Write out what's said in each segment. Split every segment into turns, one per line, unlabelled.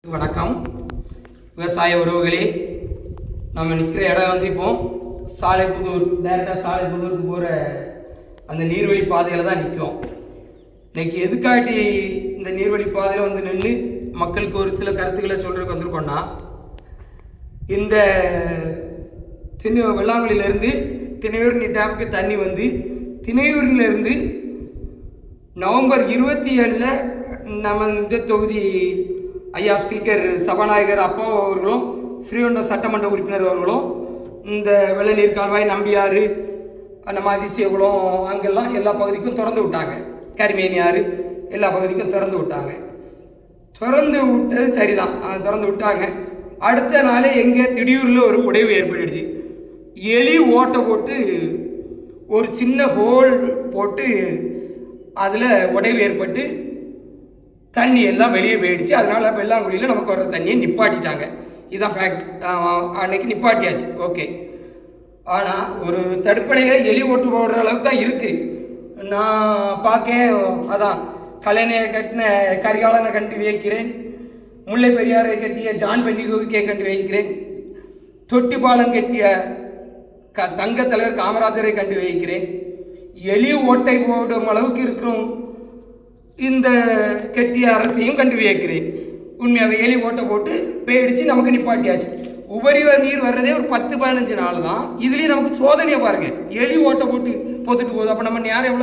வணக்கம் விவசாய உறவுகளே. நம்ம நிற்கிற இடம் வந்து இப்போ சாலைப்புதூர், டேரெக்டாக சாலைப்புதூருக்கு போகிற அந்த நீர்வழி பாதையில் தான் நிற்கும். இன்னைக்கு எதுக்காட்டி இந்த நீர்வழி பாதையில் வந்து நின்று மக்களுக்கு ஒரு சில கருத்துக்களை சொல்கிறதுக்கு வந்திருக்கோன்னா, இந்த வெள்ளாங்குழியிலேருந்து திணையூர்னி டேமுக்கு தண்ணி வந்து திணையூரிலிருந்து நவம்பர் 27 நம்ம இந்த தொகுதி ஐயா ஸ்பீக்கர் சபாநாயகர் அப்பா அவர்களும் ஸ்ரீவைகுண்டம் சட்டமன்ற உறுப்பினர் அவர்களும் இந்த வெள்ள நீர் கால்வாய் நம்பியாறு நம்ம அதிசயகுளம் அங்கெல்லாம் எல்லா பகுதிக்கும் திறந்து விட்டாங்க. கரிமேனி ஆறு எல்லா பகுதிக்கும் திறந்து விட்டாங்க. திறந்து விட்டது சரிதான், திறந்து விட்டாங்க. அடுத்த நாளே எங்கே திடீரில் ஒரு உடைவு ஏற்பட்டுடுச்சு. எலி ஓட்டை போட்டு ஒரு சின்ன ஹோல் போட்டு அதில் உடைவு ஏற்பட்டு தண்ணி எல்லாம் வெளியே போயிடுச்சு. அதனால் வெள்ளாங்குழியில் நமக்கு வர தண்ணியை நிப்பாட்டிட்டாங்க. இதுதான் ஃபேக்ட். அன்னைக்கு நிப்பாட்டியாச்சு, ஓகே. ஆனால் ஒரு தடுப்பணையில் எலி ஓட்டு போடுற அளவுக்கு தான் இருக்குது. நான் பார்க்கேன், அதான் கலைஞரை கட்டின கரிகாலனை கண்டு வியக்கிறேன், முல்லை பெரியாரை கட்டிய ஜான் பென்னிகோவிக்கை கண்டு வைக்கிறேன், தொட்டிப்பாலம் கட்டிய தங்க தலைவர் காமராஜரை கண்டு வைக்கிறேன். எலி ஓட்டை போடும் அளவுக்கு இருக்கிறோம் இந்த கெட்டிய அரசையும் கண்டு வியக்கிறேன். உண்மையாகவே எலி ஓட்டை போட்டு போயிடுச்சு, நமக்கு நிப்பாட்டியாச்சு. உபரி நீர் வர்றதே ஒரு 10-15 நாள் தான். இதுலேயும் நமக்கு சோதனையை பாருங்கள். எலி ஓட்டை போட்டு போத்துட்டு போகுது. அப்போ நம்ம நேரம்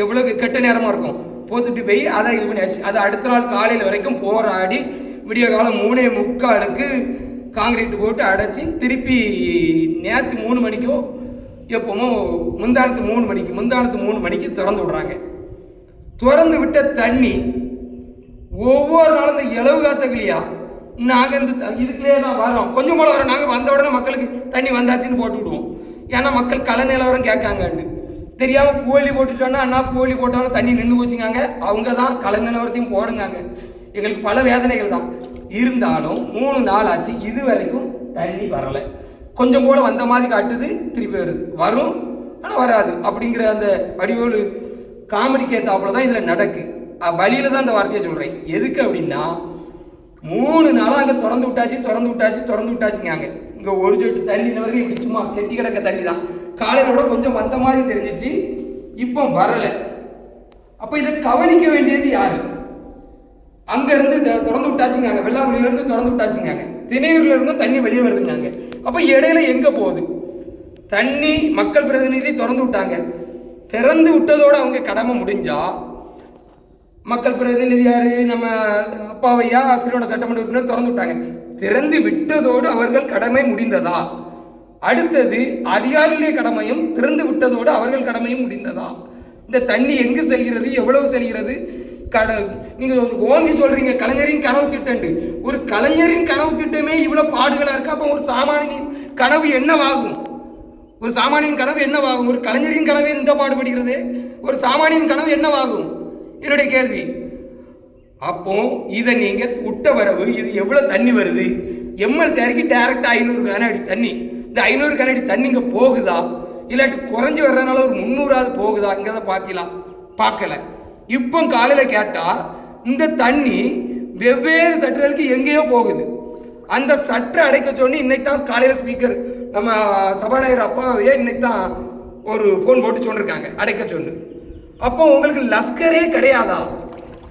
எவ்வளோ கெட்ட நேரமாக இருக்கும். போத்துட்டு போய் அதை இது பண்ணியாச்சு. அதை அடுத்த நாள் காலையில் வரைக்கும் போராடி விடிய காலம் 3:45 காங்கிரீட் போட்டு அடைச்சி திருப்பி நேற்று 3 மணிக்கோ எப்போமோ முந்தானத்து 3 மணிக்கு திறந்து விடுறாங்க. திறந்து விட்ட தண்ணி ஒவ்வொரு நாளும் இந்த இளவு காத்தகலையா நாங்கள் இந்த இதுக்குள்ளே தான் வரோம். கொஞ்சம் போல வரோம். நாங்கள் வந்த உடனே மக்களுக்கு தண்ணி வந்தாச்சுன்னு போட்டு விடுவோம். ஏன்னா மக்கள் கள நிலவரம் கேட்காங்கன்னு தெரியாமல் போலி போட்டுட்டோன்னா அண்ணா போலி போட்டாலும் தண்ணி நின்று போச்சுங்காங்க. அவங்க தான் கள நிலவரத்தையும் போடுங்காங்க. எங்களுக்கு பல வேதனைகள் தான். இருந்தாலும் 3 நாள் ஆச்சு, இது வரைக்கும் தண்ணி வரலை. கொஞ்சம் போல் வந்த மாதிரி காட்டுது, திருப்பி வருது, வரும் ஆனால் வராது அப்படிங்கிற அந்த வடிவோடு காமெடிக்கு ஏற்றாப்புல தான் இதில் நடக்கு. வழியில் தான் இந்த வார்த்தையை சொல்கிறேன். எதுக்கு அப்படின்னா 3 நாளாக அங்கே திறந்து விட்டாச்சுங்காங்க. இங்கே ஒரு சொட்டு தண்ணி வரைக்கும் இப்படி சும்மா கெட்டி கிடக்க தண்ணி தான். காலையிலோட கொஞ்சம் வந்த மாதிரி தெரிஞ்சிச்சு, இப்போ வரலை. அப்போ இதை கவனிக்க வேண்டியது யார்? அங்கேருந்து திறந்து விட்டாச்சுங்காங்க, வெள்ளாங்குழியிலேருந்து திறந்து விட்டாச்சுங்காங்க, திணையூர்லேருந்து தண்ணி வெளியே வருதுங்காங்க. அப்போ இடையில எங்கே போகுது தண்ணி? மக்கள் பிரதிநிதி திறந்து விட்டாங்க. திறந்து விட்டதோடு அவங்க கடமை முடிஞ்சா, மக்கள் பிரதிநிதி யாரு? நம்ம அப்பாவையா ஸ்ரீவைகுண்டம் சட்டமன்ற உறுப்பினர் திறந்து விட்டாங்க. திறந்து விட்டதோடு அவர்கள் கடமை முடிந்ததா? அடுத்தது அதிகாரிகளுடைய கடமையும் திறந்து விட்டதோடு அவர்கள் கடமையும் முடிந்ததா? இந்த தண்ணி எங்கு செல்கிறது, எவ்வளவு செல்கிறது? நீங்கள் ஓங்கி சொல்றீங்க கலைஞரின் கனவு திட்டம். ஒரு கலைஞரின் கனவு திட்டமே இவ்வளோ பாடுகளாக இருக்கு. அப்போ ஒரு சாமானியின் கனவு என்னவாகும்? ஒரு சாமானியின் கனவு என்னவாகும்? ஒரு கலைஞரின் கனவே இந்த பாடுபடுகிறது, ஒரு சாமானியின் கனவு என்னவாகும்? என்னுடைய கேள்வி. அப்போ இதை நீங்கள் விட்ட வரவு, இது எவ்வளோ தண்ணி வருது? எம்எல் தேரைக்கு டைரக்டாக 500 கனஅடி தண்ணி. இந்த 500 கனஅடி தண்ணி இங்கே போகுதா, இல்லாட்டி குறைஞ்சி வர்றதுனால ஒரு 300ஆவது போகுதா? இங்கே தான் பார்க்கல. இப்போ காலையில் கேட்டால் இந்த தண்ணி வெவ்வேறு சட்டங்களுக்கு எங்கேயோ போகுது. அந்த சட்டை அடைக்க சொன்னி இன்னைக்கு தான் காலையில் ஸ்பீக்கர் நம்ம சபாநாயகர் அப்பாவையே இன்னைக்கு தான் ஒரு ஃபோன் போட்டு சொன்னிருக்காங்க அடைக்க சொல்லு. அப்போ உங்களுக்கு லஸ்கரே கிடையாதா?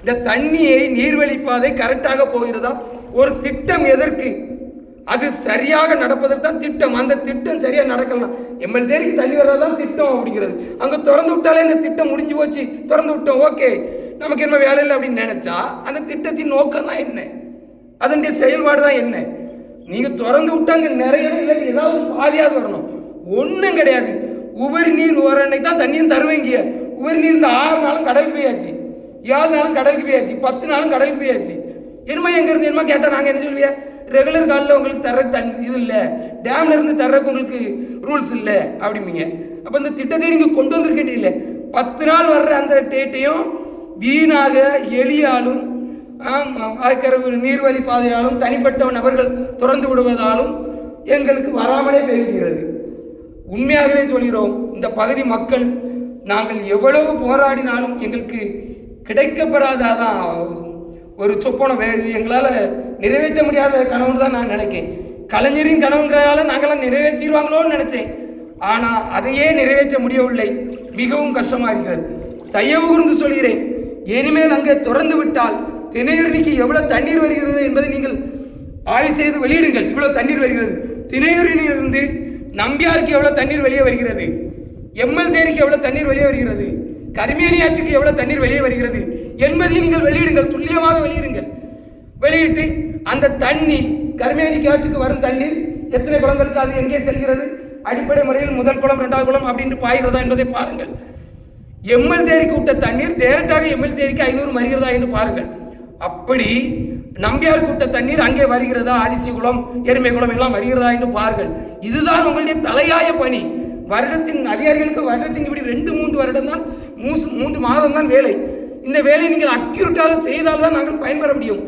இந்த தண்ணியை நீர்வழிப்பாதை கரெக்டாக போகிறதா? ஒரு திட்டம் எதற்கு? அது சரியாக நடப்பதற்கு தான் திட்டம். அந்த திட்டம் சரியாக நடக்கலாம். எம்எல் தேரிக்கு தண்ணி வர்றதான் திட்டம் அப்படிங்கிறது. அங்கே திறந்து விட்டாலே இந்த திட்டம் முடிஞ்சு போச்சு, திறந்து விட்டோம், ஓகே, நமக்கு என்ன வேலை இல்லை அப்படின்னு நினைச்சா அந்த திட்டத்தின் நோக்கம் தான் என்ன? அதனுடைய செயல்பாடு தான் என்ன? நீங்கள் திறந்து விட்டாங்க நிறைய இல்லை, ஏதாவது பாதியாவது வரணும். ஒன்றும் கிடையாது. உபரி நீர் ஓரணை தான் தண்ணியும் தருவீங்க. உபரி நீர் இந்த 6 நாளும் கடலுக்கு போயாச்சு, 7 நாளும் கடலுக்கு போயாச்சு, 10 நாளும் கடலுக்கு போயாச்சு. என்னமா எங்கேருந்து என்னமா கேட்டால் நாங்கள் என்ன சொல்லுவியா? ரெகுலர் காலில் உங்களுக்கு தர்ற இது இல்லை, டேம்ல இருந்து தர்றதுக்கு உங்களுக்கு ரூல்ஸ் இல்லை அப்படிம்பீங்க. அப்போ இந்த திட்டத்தை நீங்கள் கொண்டு வந்திருக்கேன் இல்லை. 10 நாள் வர்ற அந்த டேட்டையும் வீணாக எலியாலும் நீர்வழி பாதையாலும் தனிப்பட்ட நபர்கள் திறந்து விடுவதாலும் எங்களுக்கு வராமலே போய்விடுகிறது. உண்மையாகவே சொல்கிறோம், இந்த பகுதி மக்கள் நாங்கள் எவ்வளவு போராடினாலும் எங்களுக்கு கிடைக்கப்படாதான் ஒரு சொப்பனம் எங்களால் நிறைவேற்ற முடியாத கனவுன்னு தான் நான் நினைக்கிறேன். கலைஞரின் கனவுங்கிறதால நாங்களாம் நிறைவேற்றிடுவாங்களோன்னு நினச்சேன். ஆனால் அதையே நிறைவேற்ற முடியவில்லை. மிகவும் கஷ்டமாக இருக்கிறது. தயவு கூர்ந்து சொல்கிறேன், இனிமேல் அங்கே திறந்து விட்டால் திணையூரணிக்கு எவ்வளோ தண்ணீர் வருகிறது என்பதை நீங்கள் ஆய்வு செய்து வெளியிடுங்கள். இவ்வளோ தண்ணீர் வருகிறது. திணையூரணியிலிருந்து நம்பியாருக்கு எவ்வளோ தண்ணீர் வெளியே வருகிறது, எம்எல் தேரிக்கு எவ்வளோ தண்ணீர் வெளியே வருகிறது, கருமேனி ஆற்றுக்கு எவ்வளோ தண்ணீர் வெளியே வருகிறது என்பதை நீங்கள் வெளியிடுங்கள். துல்லியமாக வெளியிடுங்கள். வெளியிட்டு அந்த தண்ணீர் கருமேனி ஆற்றுக்கு வரும் தண்ணீர் எத்தனை குளங்களுக்கு அது எங்கே செல்கிறது, அடிப்படை முறையில் முதல் குளம் 2வது குளம் அப்படின்னு பாய்கிறதா என்பதை பாருங்கள். எம்எல் தேரிக்கு விட்ட தண்ணீர் டேரக்டாக எம்எல் தேரிக்கு 500 வருகிறதா என்று பாருங்கள். அப்படி நம்பியாருக்கு விட்ட தண்ணீர் அங்கே வருகிறதா, ஆதிசி குளம் எருமை குளம் எல்லாம் வருகிறதா என்று பாருங்கள். இதுதான் உங்களுடைய தலையாய பணி. வருடத்தின் அதிகாரிகளுக்கு வருடத்தின் இப்படி 2-3 வருடம் தான் 3 மாதம் தான் வேலை. இந்த வேலையை நீங்கள் அக்யூரேட்டாக செய்தால் தான் நாங்கள் பயன்பெற முடியும்.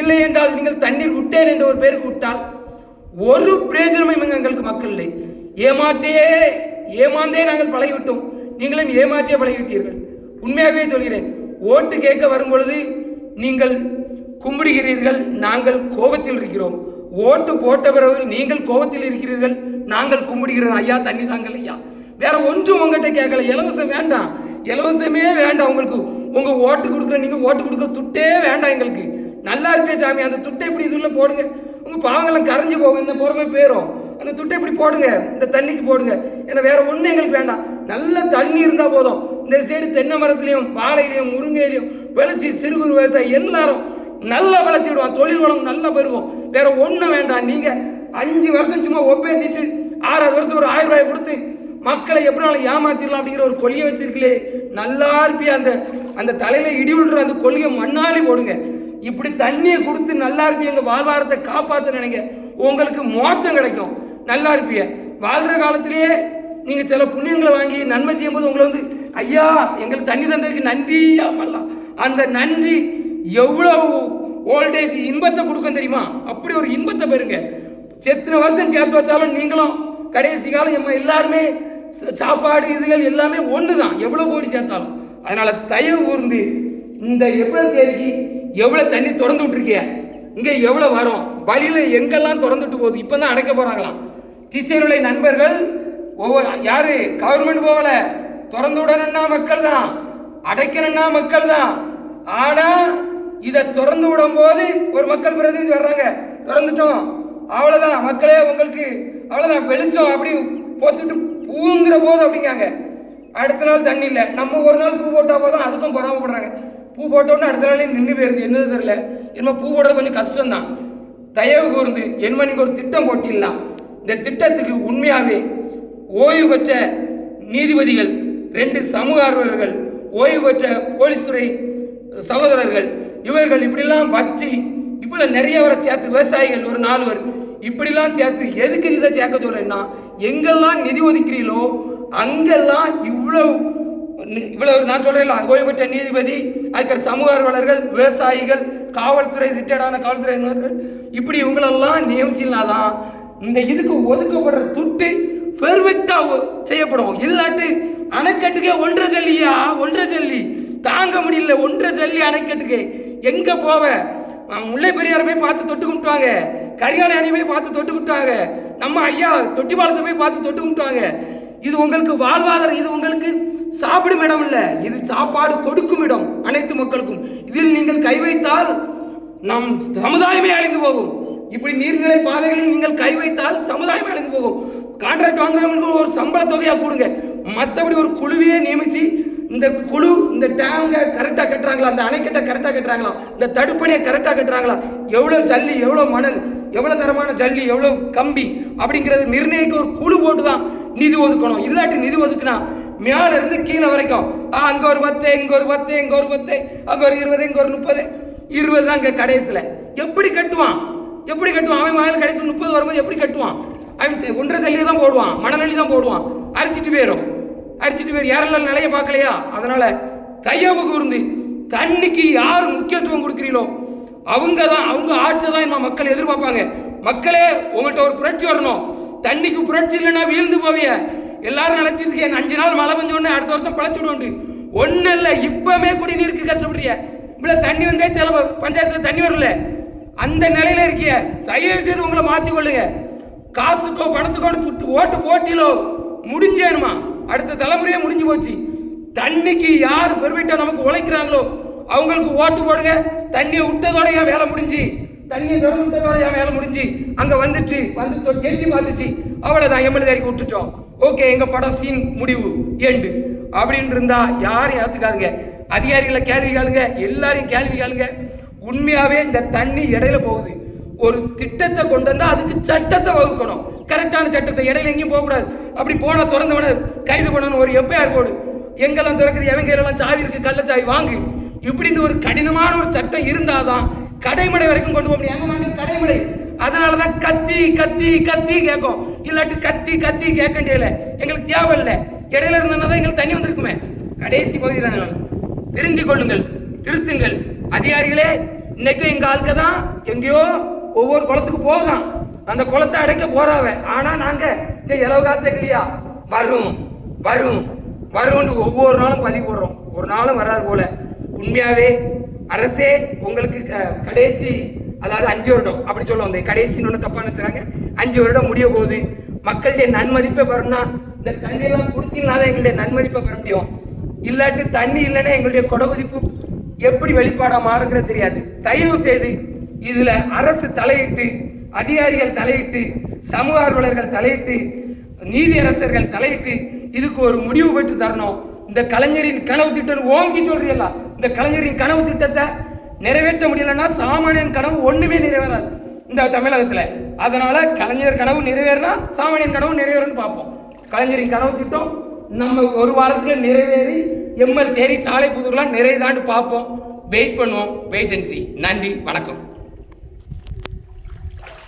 இல்லை என்றால் நீங்கள் தண்ணீர் விட்டேன் என்ற ஒரு பேருக்கு விட்டால் ஒரு பிரயோஜனமும் எங்களுக்கு மக்கள் இல்லை. ஏமாந்தே நாங்கள் பழகிவிட்டோம். நீங்களும் ஏமாற்றியே பழகிவிட்டீர்கள். உண்மையாகவே சொல்கிறேன். ஓட்டு கேட்க வரும்பொழுது நீங்கள் கும்பிடுகிறீர்கள், நாங்கள் கோபத்தில் இருக்கிறோம். ஓட்டு போட்ட பிறகு நீங்கள் கோபத்தில் இருக்கிறீர்கள், நாங்கள் கும்பிடுகிறோம். ஐயா தண்ணி தாங்கள் ஐயா, வேற ஒன்றும் உங்கள்கிட்ட கேட்கல. இலவசம் வேண்டாம், இலவசமே வேண்டாம். உங்களுக்கு உங்கள் ஓட்டு கொடுக்குற நீங்கள் ஓட்டு கொடுக்குற துட்டே வேண்டாம் எங்களுக்கு. நல்லா இருப்பே சாமி, அந்த துட்டை இப்படி இதில் போடுங்க. உங்கள் பாவங்கள்லாம் கரைஞ்சி போகும், இந்த பொறுமை போயிடும். அந்த துட்டை இப்படி போடுங்க, இந்த தண்ணிக்கு போடுங்க. ஏன்னா வேற ஒன்றும் எங்களுக்கு வேண்டாம். நல்ல தண்ணி இருந்தால் போதும். இந்த சைடு தென்னை மரத்துலையும் வாழையிலையும் முருங்கையிலையும் விளைச்சி சிறு குறு விவசாயி எல்லாரும் நல்லா விளைச்சி விடுவோம். தொழில் வளம் நல்லா பெறுவோம். வேற ஒன்றும் வேண்டாம். நீங்கள் 5 வருஷம் சும்மா ஒப்பேத்திட்டு 6வது வருஷம் ஒரு 1000 ரூபாய் கொடுத்து மக்களை எப்படினாலும் ஏமாத்திடலாம் அப்படிங்கிற ஒரு கொள்கையை வச்சிருக்கலே. நல்லா இருப்பி அந்த தலையில இடி விழுற அந்த கொள்கையை மண்ணாலி போடுங்க. இப்படி தண்ணியை கொடுத்து நல்லா இருப்பீங்க, எங்கள் வாழ்வாரத்தை காப்பாற்ற நினைங்க, உங்களுக்கு மோட்சம் கிடைக்கும். நல்லா இருப்பீங்க. வாழ்கிற காலத்திலேயே நீங்கள் சில புண்ணியங்களை வாங்கி நன்மை செய்யும்போது உங்களை வந்து ஐயா எங்களுக்கு தண்ணி தந்ததுக்கு நன்றி ஆமல்லாம், அந்த நன்றி எவ்வளோ ஓல்டேஜ் இன்பத்தை கொடுக்கும் தெரியுமா? அப்படி ஒரு இன்பத்தை பெறுங்க. எத்தனை வருஷம் சேர்த்து வச்சாலும் நீங்களும் கடைசி காலம் நம்ம எல்லாருமே சாப்பாடு இதுகள் எல்லாமே ஒன்று தான், எவ்வளோ கோடி சேர்த்தாலும். அதனால் தயவு கூர்ந்து இந்த ஏப்ரல் தேதிக்கு எவ்வளோ தண்ணி திறந்து விட்டுருக்கிய, இங்கே எவ்வளோ வரும், வழியில் எங்கெல்லாம் திறந்துட்டு போகுது, இப்போ தான் அடைக்க போகிறாங்களாம். திசையிலுள்ள நண்பர்கள் யாரு கவர்மெண்ட் போகல, திறந்து விடணும்னா மக்கள் தான், அடைக்கணும்னா மக்கள் தான். ஆனால் இதை திறந்து விடும் போது ஒரு மக்கள் பிரதிநிதி வர்றாங்க, திறந்துட்டோம் அவ்வளோதான் மக்களே உங்களுக்கு அவ்வளோதான் வெளிச்சம் அப்படி போத்துட்டு பூங்குற போது அப்படிங்காங்க. அடுத்த நாள் தண்ணி இல்லை. நம்ம ஒரு நாள் பூ போட்டால் போதும் அதுக்கும் பொறாமப்படுறாங்க. பூ போட்டோன்னு அடுத்த நாளே நின்று போயிருது. என்னது தெரியல, என்ன பூ போடுறது கொஞ்சம் கஷ்டம்தான். தயவு கூர்ந்து என்ன நீங்கள் ஒரு திட்டம் போட்டிடலாம். இந்த திட்டத்துக்கு உண்மையாகவே ஓய்வு பெற்ற நீதிபதிகள், 2 சமூக ஆர்வலர்கள், ஓய்வு பெற்ற போலீஸ் துறை சகோதரர்கள், இவர்கள் இப்படிலாம் வச்சு இப்போ நிறைய வர சேர்த்து விவசாயிகள் ஒரு 4 பேர் இப்படிலாம் சேர்த்து எதுக்கு இதை சேர்க்க சொல்கிறேன்னா, எங்கெல்லாம் நிதி ஒதுக்கிறீங்களோ அங்கெல்லாம் இவ்வளவு நான் சொல்கிறேன். ஓய்வு பெற்ற நீதிபதி, அதுக்கு சமூக ஆர்வலர்கள், விவசாயிகள், காவல்துறை ரிட்டையர்டான காவல்துறையினர்கள், இப்படி இவங்களெல்லாம் நியமிச்சினாதான் இந்த இதுக்கு ஒதுக்கப்படுற துட்டு பெர்ஃபெக்டாக செய்யப்படும். இல்லாட்டு அணைக்கட்டுக்கே 1.5 ஜல்லியா, 1.5 ஜல்லி தாங்க முடியல. 1.5 ஜல்லி அணைக்கட்டுக்கு எங்கே போவ? முல்லை பெரியாரை போய் பார்த்து தொட்டு கும்பிட்டுவாங்க, கரிகாலை அணை போய் பார்த்து தொட்டு கும்பிட்டாங்க, நம்ம ஐயா தொட்டிபாலத்தை போய் பார்த்து தொட்டு கும்பிட்டாங்க. இது உங்களுக்கு வாழ்வாதாரம், இது உங்களுக்கு சாப்பிடும் இடம் இல்லை, இது சாப்பாடு கொடுக்கும் இடம் அனைத்து மக்களுக்கும். இதில் நீங்கள் கை வைத்தால் நம் சமுதாயமே அழிந்து போகும். இப்படி நீர்நிலை பாதைகளில் நீங்கள் கை வைத்தால் சமுதாயமே அழிந்து போகும். கான்ட்ராக்ட் வாங்குறவங்களுக்கு ஒரு சம்பள தொகையாக கொடுங்க. மற்றபடி ஒரு குழுவையே நியமித்து இந்த குழு இந்த டேங்கை கரெக்டாக கட்டுறாங்களா, அந்த அணைக்கட்டை கரெக்டாக கட்டுறாங்களா, இந்த தடுப்பணையை கரெக்டாக கட்டுறாங்களா, எவ்வளோ ஜல்லி, எவ்வளோ மணல், எவ்வளோ தரமான ஜல்லி, எவ்வளோ கம்பி அப்படிங்கிறது நிர்ணயிக்க ஒரு குழு போட்டு தான் நிதி ஒதுக்கணும். இல்லாட்டி நிதி ஒதுக்குனா மேலே இருந்து கீழே வரைக்கும் அங்கே ஒரு 10, இங்கே ஒரு 10, இங்கே ஒரு 10, அங்கே ஒரு 20, இங்கே ஒரு 30, 20 தான் இங்கே கடைசியில். எப்படி கட்டுவான்? அவன் மகள் கடைசியில் 30 வரும்போது எப்படி கட்டுவான்? அவன் 1.5 ஜல்லியை தான் போடுவான், மணலி தான் போடுவான், அரிச்சிட்டு போயிடும். யாரெல்லாம் நிலைய பார்க்கலையா? அதனால தயவு கூர்ந்து தண்ணிக்கு யார் முக்கியத்துவம் கொடுக்குறீங்களோ அவங்க ஆட்சி தான் நம்ம மக்கள் எதிர்பார்ப்பாங்க. மக்களே உங்கள்கிட்ட ஒரு புரட்சி வரணும். தண்ணிக்கு புரட்சி இல்லைன்னா வீழ்ந்து போவிய. எல்லாரும் நினைச்சிருக்கேன் 5 நாள் மழை பெஞ்சோடனே அடுத்த வருஷம் பழச்சுடுவோண்டு. ஒன்றும் இல்லை, இப்பவே குடிநீருக்கு கஷ்டப்படுறிய. இவ்வளோ தண்ணி வந்தே சில பஞ்சாயத்தில் தண்ணி வரல. அந்த நிலையில இருக்கிய, தயவு செய்து உங்களை மாற்றிக்கொள்ளுங்க. காசுக்கோ பணத்துக்கோ ஓட்டு போட்டியிலோ முடிஞ்சேனுமா, அடுத்த தலைமுறையே முடிஞ்சு போச்சு. தண்ணிக்கு யார் பெருமிட்டா நமக்கு உழைக்கிறாங்களோ அவங்களுக்கு ஓட்டு போடுங்க. தண்ணியை விட்டதோட என் வேலை முடிஞ்சு, தண்ணியை திறந்து விட்டதோட என் வேலை முடிஞ்சு. அங்கே வந்து கெட்டி பார்த்துச்சு, அவ்வளோதான், எம்எல்ஏ அறிக்கை விட்டுட்டோம், ஓகே, எங்கள் படம் சீன் முடிவு எண்டு அப்படின்னு இருந்தா யாரும் ஏற்றுக்காதுங்க. அதிகாரிகளை கேள்வி கேளுங்க, எல்லாரையும் கேள்வி கேளுங்க. உண்மையாகவே இந்த தண்ணி இடையில போகுது. ஒரு திட்டத்தை கொண்டு வந்தால் அதுக்கு சட்டத்தை வகுக்கணும், கரெக்டான சட்டத்தை. இடையில எங்கேயும் போகக்கூடாது. அப்படி போனால் திறந்தவன கைது பண்ணணும், ஒரு எஃப்ஐஆர் போடு. எங்கெல்லாம் திறக்குது, எவங்க எல்லாம் சாவி இருக்கு, கள்ளச்சாவி வாங்கு, இப்படின்னு ஒரு கடினமான ஒரு சட்டம் இருந்தாதான் கடைமடை வரைக்கும் கொண்டு போக முடியும். எங்க மாநிலம் கடைமடை. அதனாலதான் கத்தி கத்தி கத்தி கேட்கும், இல்லாட்டி கத்தி கத்தி கேட்க வேண்டியதில்லை, எங்களுக்கு தேவை இல்லை. இடையில இருந்ததுனால எங்களுக்கு தண்ணி வந்திருக்குமே. கடைசி பகுதியில் திருந்தி கொள்ளுங்கள், திருத்துங்கள். அதிகாரிகளே, இன்னைக்கு எங்க ஆளுக்க தான் எங்கேயோ ஒவ்வொரு குளத்துக்கு போகலாம், அந்த குளத்தை அடைக்க போறாவ. ஆனா நாங்க இந்த இலவு காத்த இல்லையா, வரும் வரும் வரும்னு ஒவ்வொரு நாளும் பதிவு போடுறோம், ஒரு நாளும் வராது போல. உண்மையாவே அரசே உங்களுக்கு கடைசி, அதாவது 5 வருடம் அப்படி சொல்லுவோம், இந்த கடைசின்னு ஒன்று தப்பா நினைச்சாங்க. 5 வருடம் முடிய போகுது. மக்களுடைய நன்மதிப்பை பெறணும்னா இந்த தண்ணியெல்லாம் கொடுத்தீங்கன்னா தான் எங்களுடைய நன்மதிப்பை பெற முடியும். இல்லாட்டி தண்ணி இல்லைன்னா எங்களுடைய கொடகுதிப்பு எப்படி வெளிப்பாடாக மாறுங்கிறது தெரியாது. தயவு செய்து இதுல அரசு தலையிட்டு, அதிகாரிகள் தலையிட்டு, சமூக ஆர்வலர்கள் தலையிட்டு, நீதியரசர்கள் தலையிட்டு இதுக்கு ஒரு முடிவு பெற்று தரணும். இந்த கலைஞரின் கனவு திட்டம் ஓங்கி சொல்றீங்களா, இந்த கலைஞரின் கனவு திட்டத்தை நிறைவேற்ற முடியலன்னா சாமானியன் கனவு ஒண்ணுமே நிறைவேறாது இந்த தமிழகத்துல. அதனால கலைஞர் கனவு நிறைவேறினா சாமானியன் கனவு நிறைவேறும்னு பார்ப்போம். கலைஞரின் கனவு திட்டம் நம்ம ஒரு வாரத்துல நிறைவேறி எம்எல் தேரி சாலை புதுலாம் நிறைதாண்டு பார்ப்போம். வெயிட் பண்ணுவோம், வெயிட் அண்ட் சி. நன்றி, வணக்கம்.